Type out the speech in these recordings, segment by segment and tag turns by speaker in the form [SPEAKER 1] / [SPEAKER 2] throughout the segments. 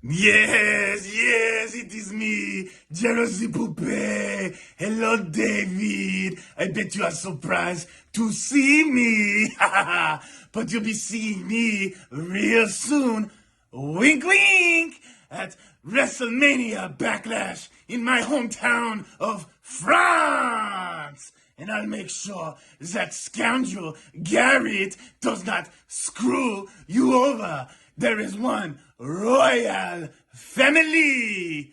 [SPEAKER 1] Yes, it is me, Jealousy Poupée. Hello, David. I bet you are surprised to see me. But you'll be seeing me real soon. Wink, wink. At WrestleMania Backlash in my hometown of France. And I'll make sure that scoundrel Garrett does not screw you over. There is one royal family.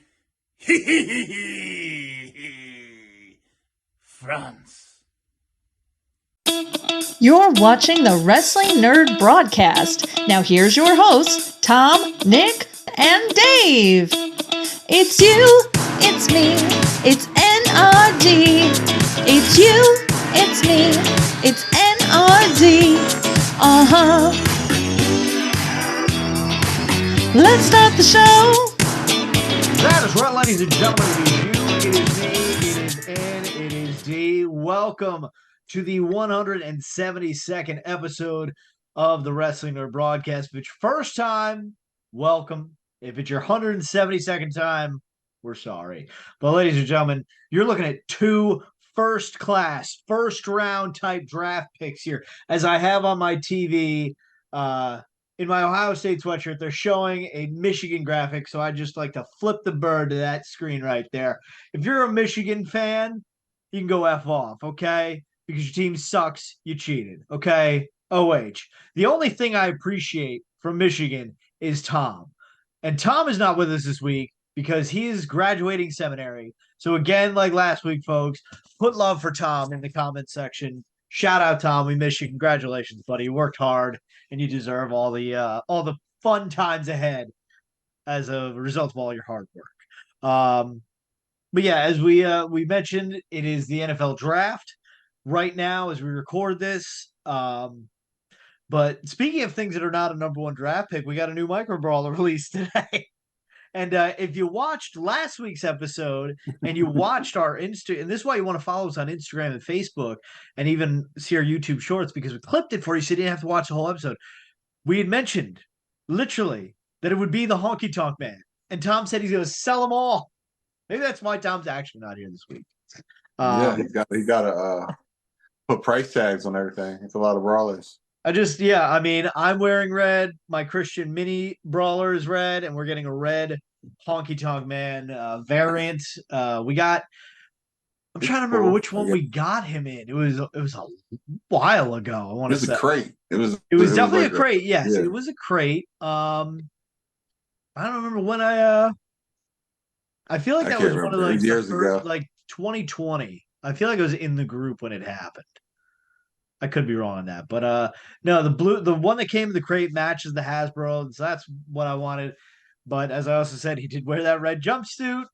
[SPEAKER 1] France.
[SPEAKER 2] You're watching the Wrestling Nerd Broadcast. Now here's your hosts, Tom, Nick, and Dave. It's you, it's me, it's N.R.D. It's you, it's me, it's N.R.D. Let's start the show.
[SPEAKER 3] That is right, ladies and gentlemen. It is you, it is me, it is N, it is D. Welcome to the 172nd episode of the Wrestling Nerd Broadcast. If it's your first time, welcome. If it's your 172nd time, we're sorry. But ladies and gentlemen, you're looking at two first-class, first-round type draft picks here. As I have on my TV, in my Ohio State sweatshirt, they're showing a Michigan graphic, so I just like to flip the bird to that screen right there. If you're a Michigan fan, you can go F off, okay? Because your team sucks, you cheated, okay? OH. The only thing I appreciate from Michigan is Tom. And Tom is not with us this week because he is graduating seminary. So again, like last week, folks, put love for Tom in the comment section. Shout out, Tom. We miss you. Congratulations, buddy. You worked hard and you deserve all the fun times ahead as a result of all your hard work. But yeah, as we mentioned, it is the NFL draft right now as we record this. But speaking of things that are not a number one draft pick, we got a new micro brawler released today. And if you watched last week's episode and you watched our Insta, and this is why you want to follow us on Instagram and Facebook and even see our YouTube shorts because we clipped it for you so you didn't have to watch the whole episode. We had mentioned literally that it would be the Honky Tonk Man. And Tom said he's going to sell them all. Maybe that's why Tom's actually not here this week.
[SPEAKER 4] Yeah, he got to put price tags on everything. It's a lot of brawlers.
[SPEAKER 3] I'm wearing red. My Christian mini brawler is red, and we're getting a red Honky Tonk Man variant. I'm trying to remember which one we got him in. It was a while ago. I want to say
[SPEAKER 4] it was a crate. It was
[SPEAKER 3] definitely
[SPEAKER 4] like
[SPEAKER 3] a crate. Yes,
[SPEAKER 4] yeah.
[SPEAKER 3] It was a crate. I don't remember when I feel like that was one of like
[SPEAKER 4] years ago,
[SPEAKER 3] like 2020. I feel like it was in the group when it happened. I could be wrong on that, but no, the one that came in the crate matches the Hasbro, so that's what I wanted. But as I also said, he did wear that red jumpsuit,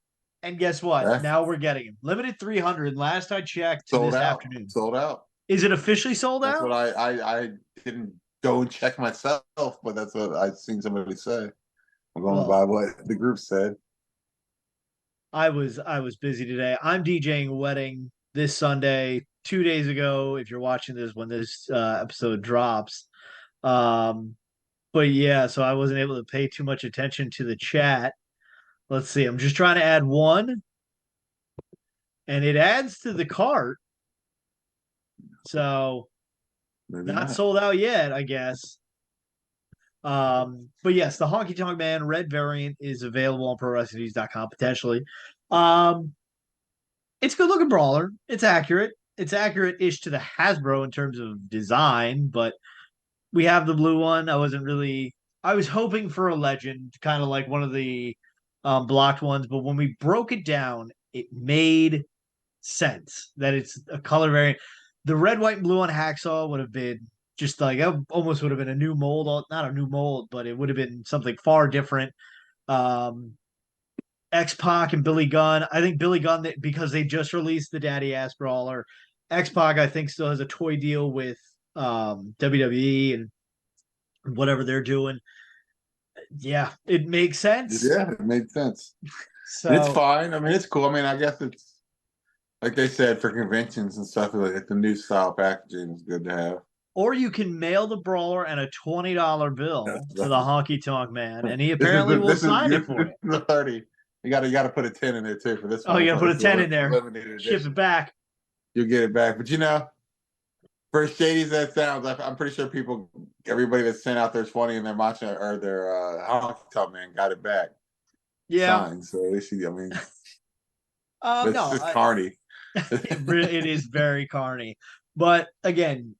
[SPEAKER 3] and guess what?
[SPEAKER 4] Yeah.
[SPEAKER 3] Now we're getting him limited 300. Last I checked,
[SPEAKER 4] sold
[SPEAKER 3] this
[SPEAKER 4] out.
[SPEAKER 3] Afternoon,
[SPEAKER 4] sold out.
[SPEAKER 3] Is it officially sold out?
[SPEAKER 4] That's what I didn't go and check myself, but that's what I've seen somebody say. I'm going by what the group said.
[SPEAKER 3] I was busy today. I'm DJing a wedding this Sunday. 2 days ago, if you're watching this when this episode drops. But yeah, so I wasn't able to pay too much attention to the chat. Let's see. I'm just trying to add one, and it adds to the cart. So
[SPEAKER 4] Maybe
[SPEAKER 3] not sold out yet, I guess. But yes, the Honky Tonk Man red variant is available on ProWrestlingTees.com potentially. It's a good looking brawler. It's accurate. It's accurate-ish to the Hasbro in terms of design, but we have the blue one. I was hoping for a legend, kind of like one of the blocked ones, but when we broke it down, it made sense that it's a color variant. The red, white, and blue on Hacksaw would have been just like, it almost would have been a new mold, not a new mold, but it would have been something far different. X-Pac and Billy Gunn. I think Billy Gunn, because they just released the Daddy Ass Brawler, X-Pac, I think, still has a toy deal with WWE and whatever they're doing. Yeah, it makes sense.
[SPEAKER 4] Yeah, it made sense. So it's fine. I mean, it's cool. I mean, I guess it's like they said for conventions and stuff. Like the new style packaging is good to have.
[SPEAKER 3] or you can mail the Brawler and a $20 bill to the honky tonk man, and he
[SPEAKER 4] This is
[SPEAKER 3] apparently
[SPEAKER 4] the
[SPEAKER 3] will
[SPEAKER 4] this is
[SPEAKER 3] sign
[SPEAKER 4] this
[SPEAKER 3] it for
[SPEAKER 4] is
[SPEAKER 3] you.
[SPEAKER 4] the 30. You gotta put a 10 in there too for this
[SPEAKER 3] Oh,
[SPEAKER 4] one.
[SPEAKER 3] you gotta put a
[SPEAKER 4] It's
[SPEAKER 3] 10 in there,
[SPEAKER 4] limited
[SPEAKER 3] ship
[SPEAKER 4] edition.
[SPEAKER 3] it back.
[SPEAKER 4] You'll get it back. But for as shady as that sounds, I'm pretty sure everybody that sent out their 20 and their matcha or their honky tonk man got it back.
[SPEAKER 3] Yeah.
[SPEAKER 4] Signed. So they see, I mean, it's
[SPEAKER 3] No,
[SPEAKER 4] just carny.
[SPEAKER 3] it is very carny. But again,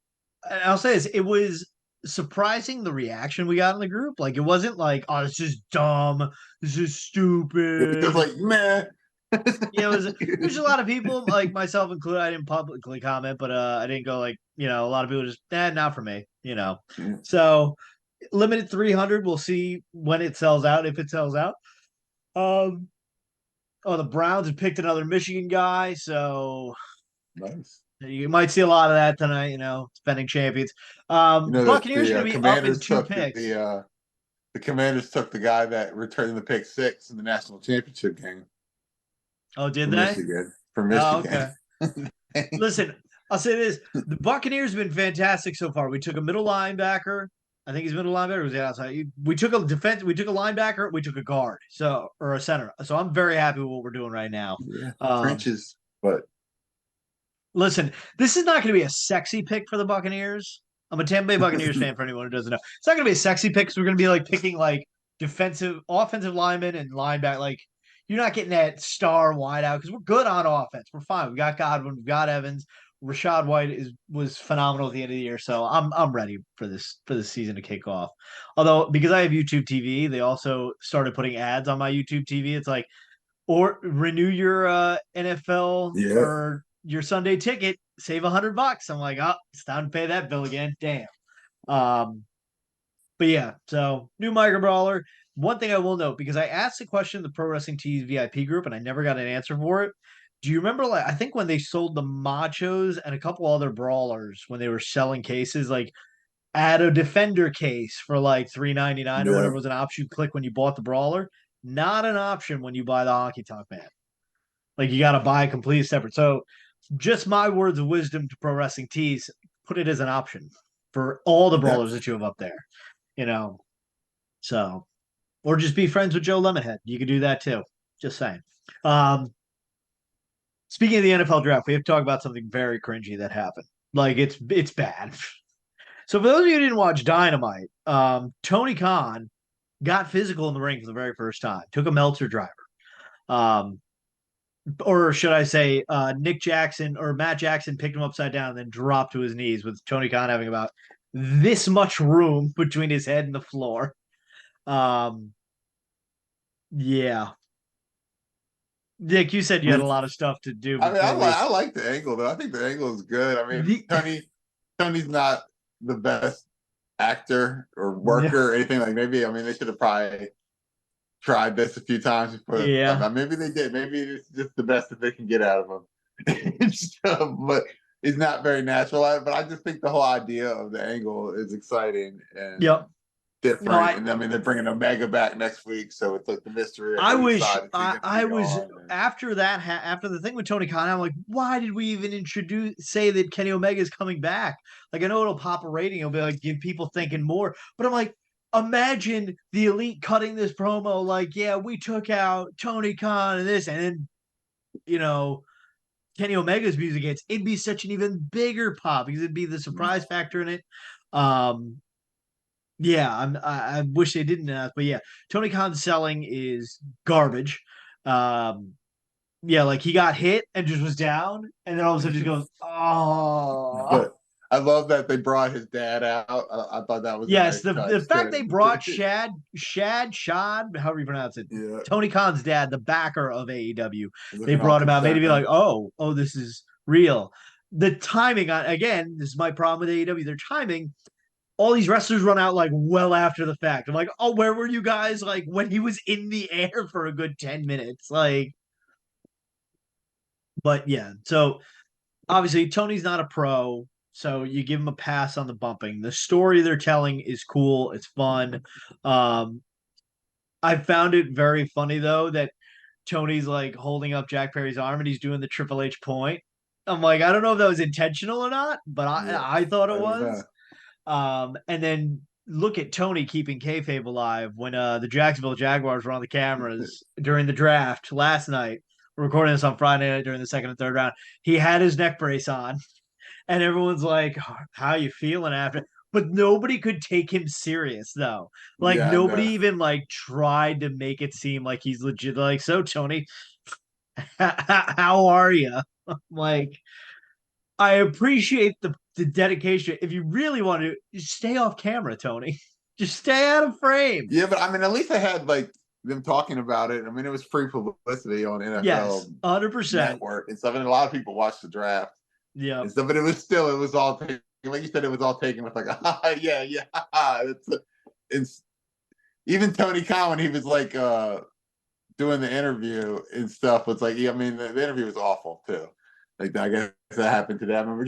[SPEAKER 3] I'll say this: it was surprising the reaction we got in the group. Like, it wasn't like, "Oh, this is dumb. This is
[SPEAKER 4] It's just
[SPEAKER 3] stupid."
[SPEAKER 4] like, man.
[SPEAKER 3] Yeah, there's a lot of people, like myself included. I didn't publicly comment, but I didn't go like, a lot of people just, not for me. So limited 300. We'll see when it sells out, if it sells out. The Browns have picked another Michigan guy, so
[SPEAKER 4] Nice.
[SPEAKER 3] you might see a lot of that tonight. Defending champions.
[SPEAKER 4] That
[SPEAKER 3] Buccaneers going to be up in
[SPEAKER 4] Commanders
[SPEAKER 3] 2
[SPEAKER 4] took
[SPEAKER 3] picks.
[SPEAKER 4] the Commanders took the guy that returned the pick 6 in the national championship game.
[SPEAKER 3] Oh, did
[SPEAKER 4] from
[SPEAKER 3] they?
[SPEAKER 4] Michigan. From
[SPEAKER 3] Oh,
[SPEAKER 4] Michigan.
[SPEAKER 3] okay. Listen, I'll say this: the Buccaneers have been fantastic so far. We took a middle linebacker. I think he's middle linebacker. Or was he outside? We took a defense. We took a linebacker. We took a guard. Or a center. So I'm very happy with what we're doing right now.
[SPEAKER 4] Yeah, trenches, but
[SPEAKER 3] listen, this is not going to be a sexy pick for the Buccaneers. I'm a Tampa Bay Buccaneers fan for anyone who doesn't know. It's not going to be a sexy pick because we're going to be like picking like offensive linemen and linebacker. Like, you're not getting that star wideout because we're good on offense. We're fine. We got Godwin. We've got Evans. Rashad White was phenomenal at the end of the year. So I'm ready for this season to kick off. Although, because I have YouTube TV, they also started putting ads on my YouTube TV. It's like, or renew your NFL or your Sunday ticket, save $100. I'm like, oh, it's time to pay that bill again. Damn. But yeah, so new Micro Brawler. One thing I will note, because I asked the question in the Pro Wrestling Tees VIP group and I never got an answer for it. Do you remember, like, I think when they sold the Machos and a couple other brawlers when they were selling cases, like add a defender case for like $3.99 or whatever was an option you click when you bought the brawler. Not an option when you buy the Honky Tonk Man. Like, you got to buy a complete separate. So just my words of wisdom to Pro Wrestling Tees, put it as an option for all the brawlers that you have up there. So, or just be friends with Joe Lemonhead. You could do that too. Just saying. Speaking of the NFL draft, we have to talk about something very cringy that happened. Like, it's bad. So for those of you who didn't watch Dynamite, Tony Khan got physical in the ring for the very first time. Took a Meltzer driver. Or should I say, Nick Jackson or Matt Jackson picked him upside down and then dropped to his knees, with Tony Khan having about this much room between his head and the floor. Yeah. Nick, you said you had a lot of stuff to do.
[SPEAKER 4] I mean, I like the angle though. I think the angle is good. I mean, Tony's not the best actor or worker or anything. Like, maybe, I mean, they should have probably tried this a few times before.
[SPEAKER 3] Yeah.
[SPEAKER 4] Maybe they did. Maybe it's just the best that they can get out of him. But it's not very natural. But I just think the whole idea of the angle is exciting and different.
[SPEAKER 3] No,
[SPEAKER 4] and I mean, they're bringing Omega back next week, so it's like the mystery.
[SPEAKER 3] I was after the thing with Tony Khan, I'm like, why did we even say that Kenny Omega is coming back? Like, I know it'll pop a rating, it'll be like, give people thinking more, but I'm like, imagine the Elite cutting this promo like, yeah, we took out Tony Khan and this, and then Kenny Omega's music hits. It'd be such an even bigger pop because it'd be the surprise factor in it. Yeah, I wish they didn't ask, but yeah, Tony Khan's selling is garbage. Yeah, like, he got hit and just was down, and then all of a sudden he goes, oh.
[SPEAKER 4] But I love that they brought his dad out. I thought that was
[SPEAKER 3] the fact they brought Shad, however you pronounce it, Tony Khan's dad, the backer of AEW. They brought him out, made it be like, oh, this is real. The timing again, this is my problem with AEW. Their timing. All these wrestlers run out like well after the fact. I'm like, oh, where were you guys like when he was in the air for a good 10 minutes? Like, but yeah. So obviously Tony's not a pro, so you give him a pass on the bumping. The story they're telling is cool. It's fun. I found it very funny though that Tony's like holding up Jack Perry's arm and he's doing the Triple H point. I'm like, I don't know if that was intentional or not, but I thought it was. And then look at Tony keeping kayfabe alive when the Jacksonville Jaguars were on the cameras during the draft last night. We're recording this on Friday night during the second and third round. He had his neck brace on, and everyone's like, "How you feeling after?" But nobody could take him serious though. Like
[SPEAKER 4] Yeah,
[SPEAKER 3] nobody
[SPEAKER 4] no.
[SPEAKER 3] even like tried to make it seem like he's legit. Like, so Tony, how are you? Like, I appreciate the dedication. If you really want to, just stay off camera, Tony. Just stay out of frame.
[SPEAKER 4] Yeah, but I mean, at least I had like them talking about it. I mean, it was free publicity on
[SPEAKER 3] Yes,
[SPEAKER 4] NFL
[SPEAKER 3] 100%.
[SPEAKER 4] Network and stuff, and a lot of people watched the draft
[SPEAKER 3] Yeah,
[SPEAKER 4] and stuff. But it was all taken, like you said, it was all taken with like, yeah, yeah. It's even Tony Khan when he was like doing the interview and stuff was like, yeah, I mean, the interview was awful too. Like, I guess that happened today. I remember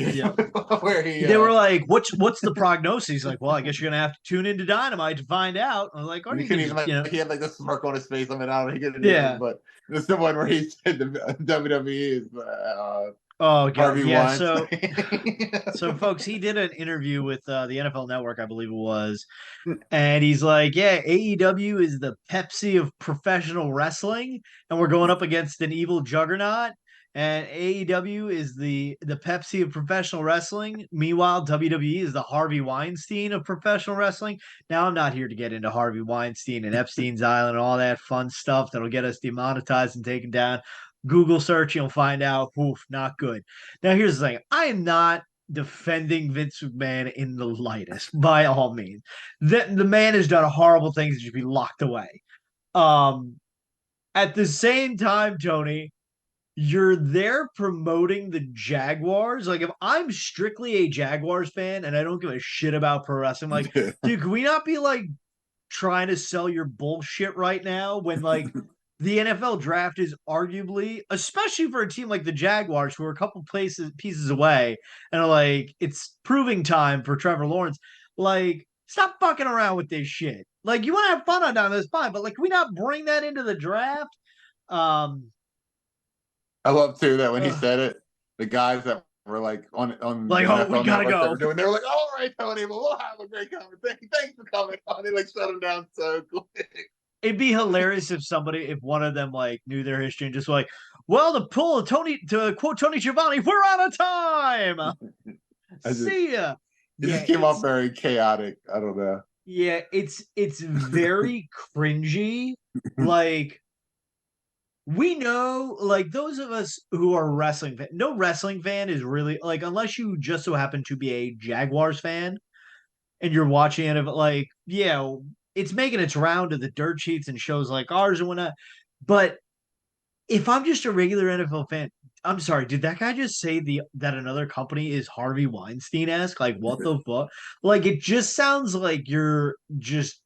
[SPEAKER 4] where
[SPEAKER 3] they were like, "What's the prognosis?" He's like, "Well, I guess you're gonna have to tune into Dynamite to find out." I was like, "Or
[SPEAKER 4] he
[SPEAKER 3] you can
[SPEAKER 4] couldn't
[SPEAKER 3] just,
[SPEAKER 4] even like,
[SPEAKER 3] you know,
[SPEAKER 4] he had like a smirk on his face. I mean, I don't know, he couldn't
[SPEAKER 3] yeah."
[SPEAKER 4] even, but there's the one where he said the WWE is
[SPEAKER 3] Oh god,
[SPEAKER 4] Harvey
[SPEAKER 3] yeah.
[SPEAKER 4] Weinstein.
[SPEAKER 3] So folks, he did an interview with the NFL Network, I believe it was, and he's like, "Yeah, AEW is the Pepsi of professional wrestling, and we're going up against an evil juggernaut." And AEW is the Pepsi of professional wrestling. Meanwhile, WWE is the Harvey Weinstein of professional wrestling. Now, I'm not here to get into Harvey Weinstein and Epstein's Island and all that fun stuff that'll get us demonetized and taken down. Google search, you'll find out. Oof, not good. Now, here's the thing: I am not defending Vince McMahon in the lightest, by all means. The man has done horrible things that should be locked away. Um, at the same time, Tony, you're there promoting the Jaguars. Like, if I'm strictly a Jaguars fan and I don't give a shit about pro wrestling, like, dude, can we not be like trying to sell your bullshit right now when like the NFL draft is arguably, especially for a team like the Jaguars, who are a couple pieces away, and are like, it's proving time for Trevor Lawrence. Like, stop fucking around with this shit. Like, you want to have fun on down this fine, but like, can we not bring that into the draft? Um,
[SPEAKER 4] I love too that when he said it, the guys that were like on
[SPEAKER 3] like,
[SPEAKER 4] the
[SPEAKER 3] oh, we
[SPEAKER 4] NFL
[SPEAKER 3] gotta
[SPEAKER 4] network that
[SPEAKER 3] go.
[SPEAKER 4] were doing, they were like, "All right, Tony, well, we'll have a great conversation. Thanks for coming on." They like shut him down so quick.
[SPEAKER 3] It'd be hilarious if one of them like knew their history and just like, well, to quote Tony Giovanni, we're out of time. See ya.
[SPEAKER 4] It
[SPEAKER 3] Yeah,
[SPEAKER 4] just came off very chaotic. I don't know.
[SPEAKER 3] yeah, it's very cringy. Like, we know, like, those of us who are wrestling fan, no wrestling fan is really like, unless you just so happen to be a Jaguars fan and you're watching it, like, yeah, it's making its round to the dirt sheets and shows like ours and whatnot. But if I'm just a regular NFL fan, I'm sorry, did that guy just say that another company is Harvey Weinstein-esque? Like, what the fuck? Like, it just sounds like you're just.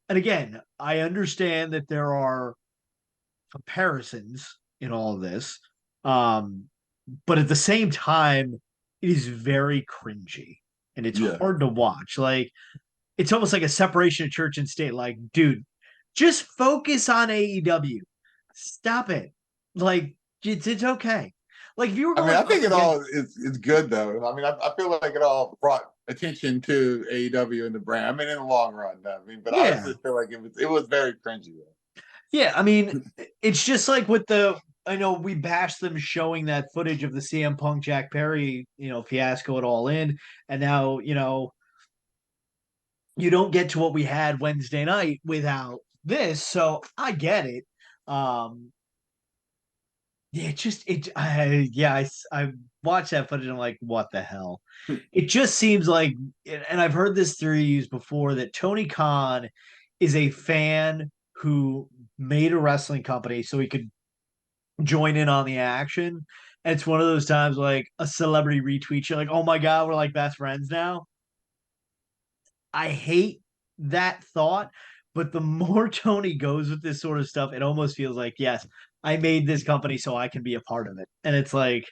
[SPEAKER 3] And again, I understand that there are comparisons in all of this, um, but at the same time, it is very cringy and it's
[SPEAKER 4] Yeah.
[SPEAKER 3] hard to watch. Like, it's almost like a separation of church and state. Like, dude, just focus on AEW. Stop it. Like, it's okay. Like, if you were
[SPEAKER 4] I
[SPEAKER 3] going
[SPEAKER 4] mean, I
[SPEAKER 3] up
[SPEAKER 4] think it
[SPEAKER 3] against,
[SPEAKER 4] all is good though. I mean, I feel like it all brought attention to AEW and the brand. I mean, in the long run, I mean, but I
[SPEAKER 3] yeah,
[SPEAKER 4] just feel like it was very cringy though.
[SPEAKER 3] yeah. I mean, it's just like with the. I know we bashed them showing that footage of the CM Punk Jack Perry, fiasco at All In, and now you don't get to what we had Wednesday night without this. So I get it. Um, Yeah, I watched that footage and I'm like, what the hell? It just seems like, and I've heard this theory used before, that Tony Khan is a fan who made a wrestling company so he could join in on the action. And it's one of those times like a celebrity retweet, you're like, oh my God, we're like best friends now. I hate that thought, but the more Tony goes with this sort of stuff, it almost feels like, yes, I made this company so I can be a part of it. And it's like,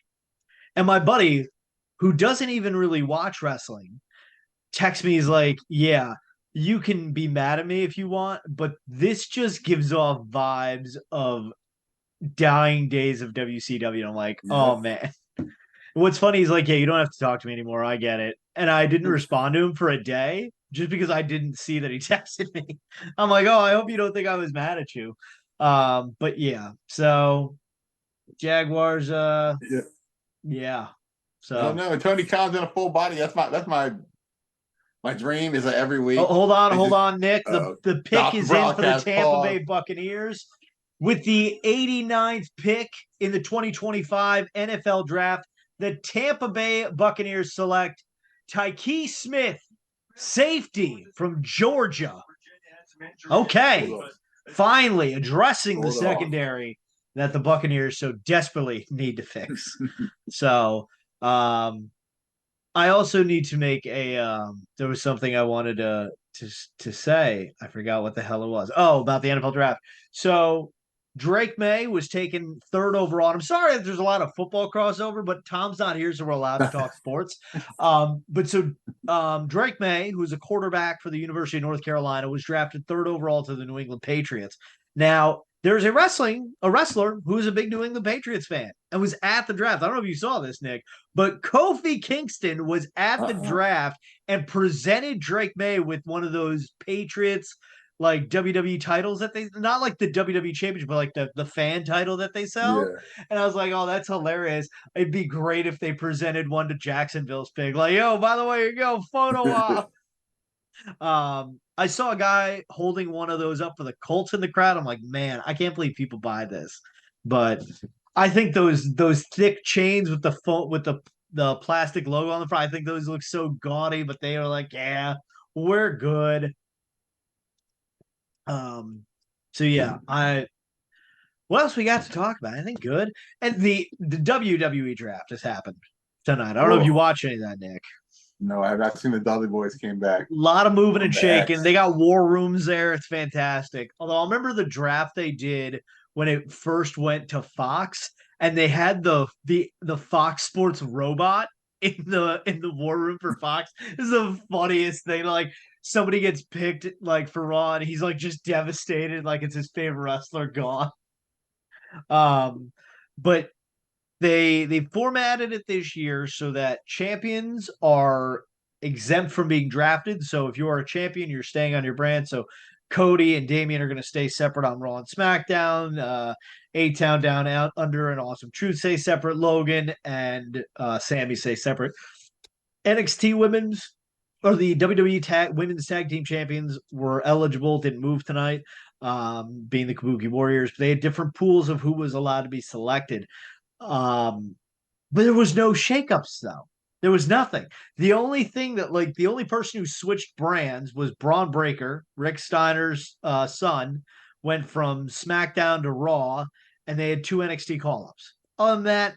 [SPEAKER 3] and my buddy, who doesn't even really watch wrestling, texts me, he's like, yeah, you can be mad at me if you want, but this just gives off vibes of dying days of WCW. And I'm like,
[SPEAKER 4] Yeah.
[SPEAKER 3] oh man. What's funny is like, yeah, you don't have to talk to me anymore. I get it. and I didn't respond to him for a day just because I didn't see that he texted me. I'm like, oh, I hope you don't think I was mad at you. But yeah, so Jaguars,
[SPEAKER 4] Yeah.
[SPEAKER 3] yeah.
[SPEAKER 4] I don't
[SPEAKER 3] So
[SPEAKER 4] know. Tony Khan's in a full body. That's my dream is that every week
[SPEAKER 3] hold
[SPEAKER 4] they
[SPEAKER 3] hold
[SPEAKER 4] just
[SPEAKER 3] on, Nick. The pick
[SPEAKER 4] stop the
[SPEAKER 3] is in for the
[SPEAKER 4] broadcast
[SPEAKER 3] Tampa
[SPEAKER 4] pause.
[SPEAKER 3] Bay Buccaneers with the 89th pick in the 2025 NFL Draft. The Tampa Bay Buccaneers select Tyke Smith, safety from Georgia. Okay, finally addressing the
[SPEAKER 4] Hold on.
[SPEAKER 3] secondary that the Buccaneers so desperately need to fix. So, I also need to make a. There was something I wanted to say. I forgot what the hell it was. Oh, about the NFL draft. So Drake May was taken third overall. I'm sorry that there's a lot of football crossover, but Tom's not here, so we're allowed to talk sports. Drake May, who's a quarterback for the University of North Carolina, was drafted third overall to the New England Patriots. Now, there's a wrestler who's a big New England Patriots fan and was at the draft. I don't know if you saw this, Nick, but Kofi Kingston was at the draft and presented Drake May with one of those Patriots like WWE titles that they not like the WWE championship, but like the fan title that they sell.
[SPEAKER 4] Yeah.
[SPEAKER 3] And I was like, oh, that's hilarious. It'd be great if they presented one to Jacksonville's pig. Like, yo, by the way, here you go, photo op. I saw a guy holding one of those up for the Colts in the crowd. I'm like, man, I can't believe people buy this. But I think those thick chains with the plastic logo on the front, I think those look so gaudy, but they are like, yeah, we're good. So yeah, what else we got to talk about? I think good. And the WWE draft has happened tonight. I don't know if you watch any of that, Nick.
[SPEAKER 4] No, I have not seen the Dudley Boys came back.
[SPEAKER 3] A lot of moving
[SPEAKER 4] From
[SPEAKER 3] and
[SPEAKER 4] the
[SPEAKER 3] shaking.
[SPEAKER 4] X.
[SPEAKER 3] They got war rooms there. It's fantastic. Although I remember the draft they did when it first went to Fox, and they had the Fox Sports robot in the war room for Fox. This is the funniest thing. Like somebody gets picked like for Raw, and he's like just devastated, like it's his favorite wrestler gone. But they formatted it this year so that champions are exempt from being drafted. So if you are a champion, you're staying on your brand. So Cody and Damian are going to stay separate on Raw and SmackDown. A-Town Down Out Under and Awesome Truth stay separate. Logan and Sammy stay separate. NXT women's or the WWE women's tag team champions were eligible, didn't move tonight, being the Kabuki Warriors. They had different pools of who was allowed to be selected. But there was no shakeups though. There was nothing. The only thing that the only person who switched brands was Braun Breaker, Rick Steiner's son, went from SmackDown to Raw, and they had 2 NXT call-ups. Other than that,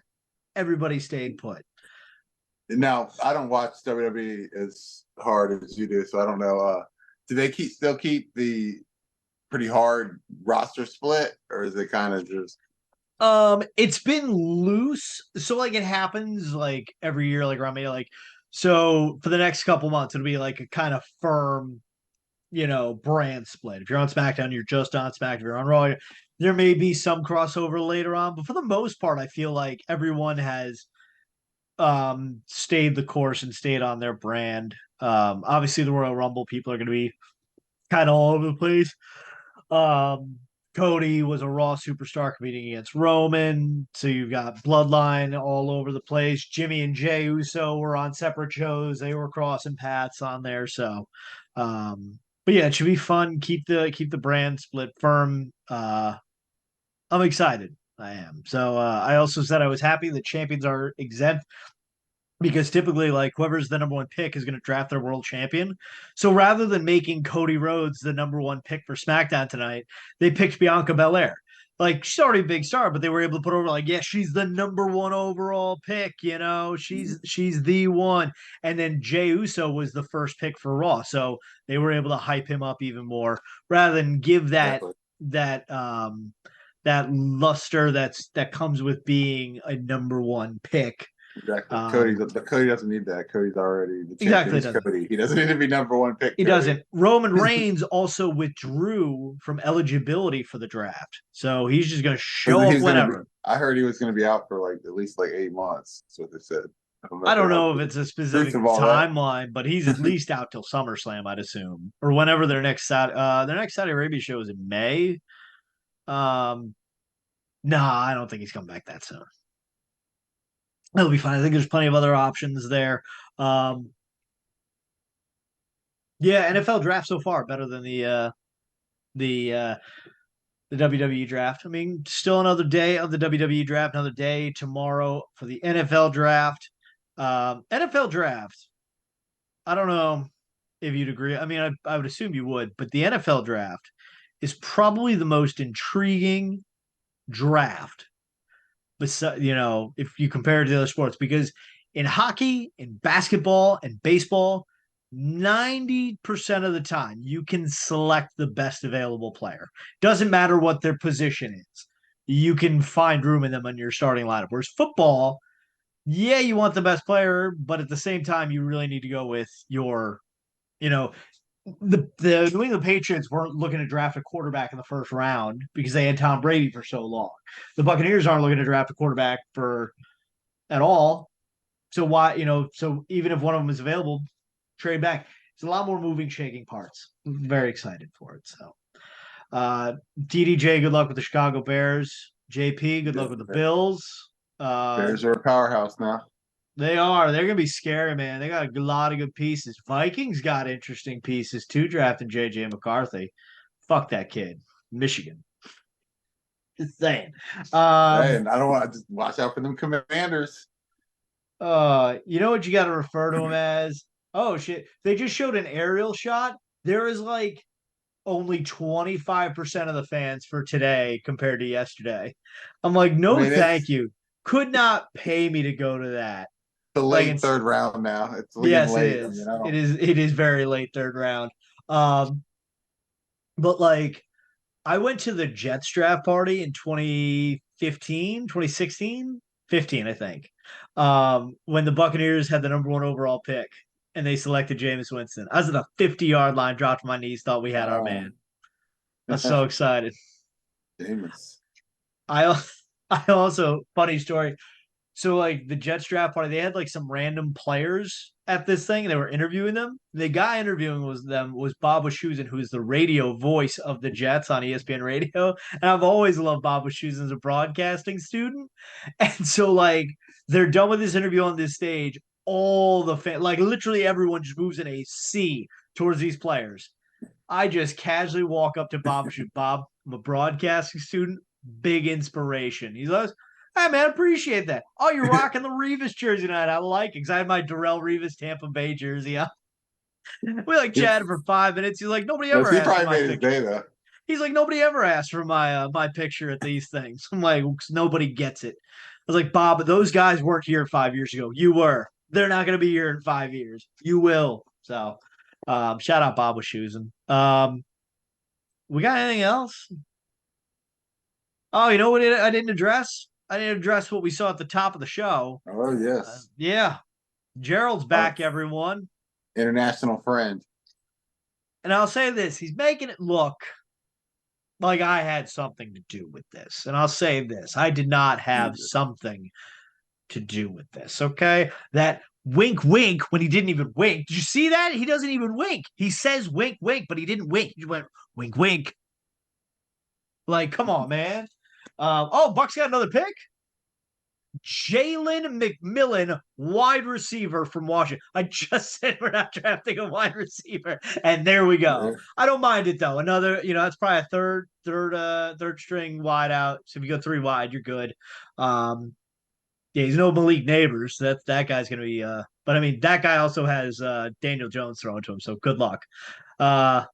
[SPEAKER 3] everybody stayed put.
[SPEAKER 4] Now, I don't watch WWE as hard as you do, so I don't know. Do they still keep the pretty hard roster split, or is it kind of just?
[SPEAKER 3] It's been loose, so like it happens like every year, like around May, like so for the next couple months, it'll be like a kind of firm, brand split. If you're on SmackDown, you're just on SmackDown. If you're on Raw, there may be some crossover later on, but for the most part, I feel like everyone has stayed the course and stayed on their brand. Obviously the Royal Rumble people are going to be kind of all over the place. Cody was a Raw superstar competing against Roman, so you've got Bloodline all over the place. Jimmy and Jey Uso were on separate shows; they were crossing paths on there. So, but yeah, it should be fun. Keep the brand split firm. I'm excited. I am. So I also said I was happy the champions are exempt because typically, like, whoever's the number 1 pick is going to draft their world champion. So rather than making Cody Rhodes the number 1 pick for SmackDown tonight, they picked Bianca Belair. Like, she's already a big star, but they were able to put her over like, yeah, she's the number 1 overall pick. She's the one. And then Jey Uso was the first pick for Raw, so they were able to hype him up even more rather than give that luster that comes with being a number 1 pick.
[SPEAKER 4] Exactly. Cody doesn't need that. Cody's already the champion.
[SPEAKER 3] Exactly.
[SPEAKER 4] Cody. He doesn't need to be number 1 pick.
[SPEAKER 3] He doesn't. Roman Reigns also withdrew from eligibility for the draft, so he's just going to show up whenever.
[SPEAKER 4] I heard he was going to be out for like at least like 8 months. That's what they said.
[SPEAKER 3] I don't know if it's a specific
[SPEAKER 4] Truth of all that.
[SPEAKER 3] timeline, but he's at least out till SummerSlam, I'd assume, or whenever their next Saudi Arabia show is in May. Nah, I don't think he's coming back that soon. It'll be fine. I think there's plenty of other options there. Yeah, NFL draft so far better than the WWE draft. I mean, still another day of the WWE draft, another day tomorrow for the NFL draft. NFL draft. I don't know if you'd agree. I mean, I would assume you would, but the NFL draft is probably the most intriguing draft. But if you compare it to the other sports, because in hockey, in basketball, and baseball, 90% of the time you can select the best available player. Doesn't matter what their position is. You can find room in them on your starting lineup. Whereas football, yeah, you want the best player, but at the same time, you really need to go with your, the New England Patriots weren't looking to draft a quarterback in the first round because they had Tom Brady for so long. The Buccaneers aren't looking to draft a quarterback at all. So so even if one of them is available, trade back. It's a lot more moving, shaking parts. I'm very excited for it. So DDJ, good luck with the Chicago Bears. JP, good luck with the Bills.
[SPEAKER 4] Bears are a powerhouse now.
[SPEAKER 3] They are. They're going to be scary, man. They got a lot of good pieces. Vikings got interesting pieces too, drafting J.J. McCarthy. Fuck that kid. Michigan. Just saying.
[SPEAKER 4] And I don't want to just watch out for them Commanders.
[SPEAKER 3] You know what you got to refer to them as? Oh, shit. They just showed an aerial shot. There is like only 25% of the fans for today compared to yesterday. I'm like, no, thank you. Could not pay me to go to that.
[SPEAKER 4] The late third round now. It's yes, late.
[SPEAKER 3] It is. It is very late third round. But like, I went to the Jets draft party in 2015, 2016, 15, I think. When the Buccaneers had the number 1 overall pick and they selected Jameis Winston. I was at the 50-yard line, dropped to my knees, thought we had our man. I was so excited.
[SPEAKER 4] Jameis.
[SPEAKER 3] I also, funny story. So like the Jets draft party, they had like some random players at this thing, and they were interviewing them. The guy interviewing was Bob Wischusen, who's the radio voice of the Jets on ESPN Radio. And I've always loved Bob Wischusen as a broadcasting student. And so like they're done with this interview on this stage. All the like literally everyone just moves in a sea towards these players. I just casually walk up to Bob Wischusen. Bob, I'm a broadcasting student, big inspiration. He goes, hey, man, appreciate that. Oh, you're rocking the Revis jersey tonight. I like it because I had my Darrell Revis Tampa Bay jersey on. We like chatted for 5 minutes. He's like, nobody ever asked for my picture. Day, though. He's like, nobody ever asked for my picture at these things. I'm like, nobody gets it. I was like, Bob, those guys weren't here 5 years ago. You were. They're not going to be here in 5 years. You will. So, shout out Bob Wischusen. We got anything else? Oh, you know what I didn't address? I didn't address what we saw at the top of the show.
[SPEAKER 4] Oh, yes.
[SPEAKER 3] Yeah. Gerald's back, everyone.
[SPEAKER 4] International friend.
[SPEAKER 3] And I'll say this. He's making it look like I had something to do with this. And I'll say this. I did not have something to do with this, okay? That wink, wink when he didn't even wink. Did you see that? He doesn't even wink. He says wink, wink, but he didn't wink. He went wink, wink. Like, come on, man. Buck's got another pick. Jalen McMillan, wide receiver from Washington. I just said we're not drafting a wide receiver, and there we go. I don't mind it though. Another, that's probably a third string wide out. So if you go 3 wide, you're good. Yeah, he's no Malik Neighbors. So that guy's gonna be. But I mean, that guy also has Daniel Jones thrown to him. So good luck. But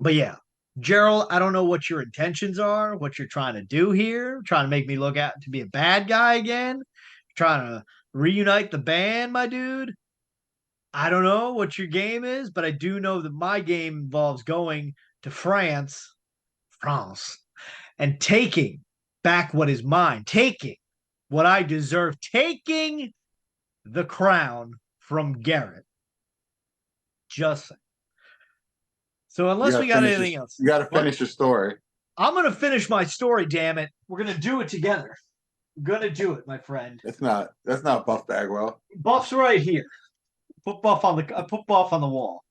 [SPEAKER 3] yeah. Gerald, I don't know what your intentions are, what you're trying to do here, trying to make me look out to be a bad guy again, trying to reunite the band, my dude. I don't know what your game is, but I do know that my game involves going to France, and taking back what is mine, taking what I deserve, taking the crown from Garrett. Just saying. So unless we got anything else.
[SPEAKER 4] You got to finish your story.
[SPEAKER 3] I'm going to finish my story, damn it. We're going to do it together. Gonna do it, my friend.
[SPEAKER 4] That's not Buff Bagwell.
[SPEAKER 3] Buff's right here. Put Buff on the wall.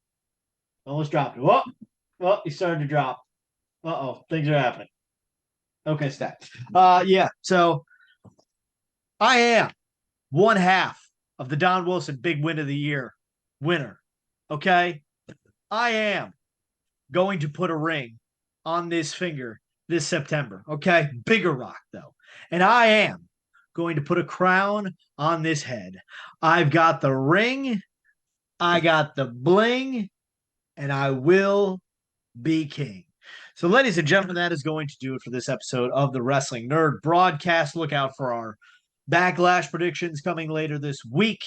[SPEAKER 3] Almost dropped it. Well, he started to drop. Uh-oh, things are happening. Okay, stat. Yeah, so I am one half of the Don Wilson Big Win of the Year winner. Okay? I am going to put a ring on this finger this September. Okay? Bigger rock, though. And I am going to put a crown on this head. I've got the ring, I got the bling, and I will be king. So, ladies and gentlemen, that is going to do it for this episode of the Wrestling Nerd Broadcast. Look out for our Backlash predictions coming later this week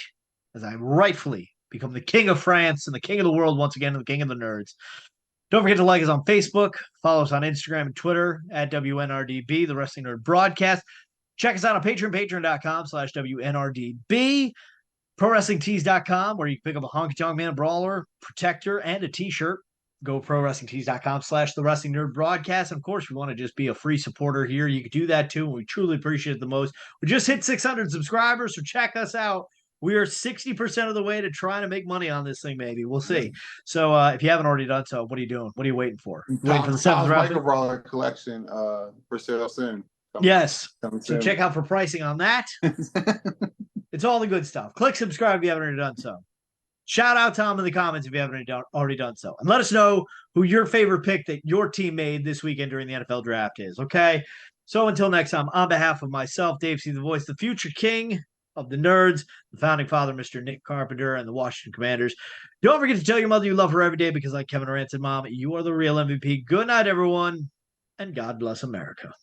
[SPEAKER 3] as I rightfully become the king of France and the king of the world once again, and the king of the nerds. Don't forget to like us on Facebook, follow us on Instagram and Twitter at WNRDB, the Wrestling Nerd Broadcast. Check us out on Patreon, patreon.com/WNRDB, ProWrestlingTees.com, where you can pick up a Honky Tonk Man Brawler, Protector, and a t-shirt. Go ProWrestlingTees.com/The Wrestling Nerd Broadcast. And of course, if you want to just be a free supporter here, you can do that too. And we truly appreciate it the most. We just hit 600 subscribers, so check us out. We are 60% of the way to trying to make money on this thing, maybe. We'll see. So if you haven't already done so, what are you doing? What are you waiting for? Waiting for the seventh round?
[SPEAKER 4] Michael Brawler collection for sale soon.
[SPEAKER 3] Yes. So check out for pricing on that. It's all the good stuff. Click subscribe if you haven't already done so. Shout out Tom in the comments if you haven't already done so. And let us know who your favorite pick that your team made this weekend during the NFL draft is, okay? So until next time, on behalf of myself, DaveCTheVoice, the future king of the nerds, the founding father, Mr. Nick Carpenter, and the Washington Commanders, don't forget to tell your mother you love her every day because like Kevin Durant said, Mom, you are the real MVP. Good night, everyone, and God bless America.